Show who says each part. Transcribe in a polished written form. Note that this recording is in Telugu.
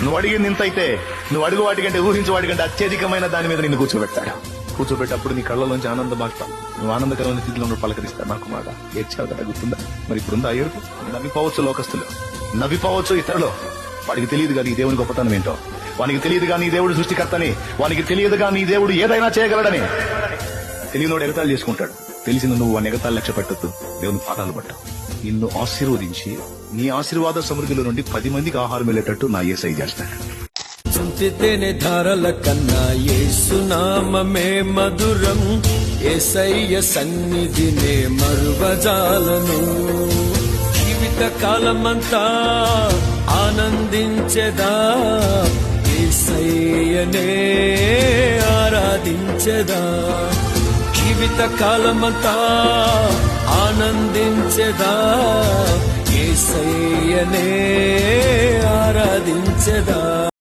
Speaker 1: నువ్వు అడిగింది ఇంత అయితే నువ్వు అడుగు వాటికంటే ఊహించే వాటికంటే అత్యధికమైన దాని మీద నిన్ను కూర్చోబెడతాడు. కూర్చోబెట్టప్పుడు నీ కళ్ళలోంచి ఆనంద బాష్ప, నువ్వు ఆనందకరమైన స్థితిలో నువ్వు పలకరిస్తాడు. నాకు మాట ఏడ్చావు కదా, గుర్తుందా? మరి ఇప్పుడుందా ఏడుపు? నవ్విపోవచ్చు లోకస్తులు, నవ్విపోవచ్చు ఇతరులు. వాడికి తెలియదు కానీ ఈ దేవుని గొప్పతనం ఏంటో, వానికి తెలియదు కానీ ఈ దేవుడు సృష్టికర్తని, వానికి తెలియదు కానీ ఈ దేవుడు ఏదైనా చేయగలడని. తెలియనోడు ఎగతాళి చేసుకుంటాడు, తెలిసిన నువ్వు వాడిని ఎగతాళి లక్ష్య పెట్టద్దు, దేవుని పాదాలు పట్టావు. నిన్ను ఆశీర్వదించి నీ ఆశీర్వాద సమృద్ధిలో నుండి 10 మందికి ఆహారం వెళ్ళేటట్టు నా యేసయ్య చేస్తాడు.
Speaker 2: చుంటితేనే ధారల కన్నా యేసునామమే మధురం, యేసయ్య సన్నిధినే మరువజాలను. జీవిత కాలమంతా ఆనందించెదా, యేసయ్యనే ఆరాధించెదా. జీవిత కాలమంతా ఆనందించెదా, యేసయ్యనే ఆరాధించెదా.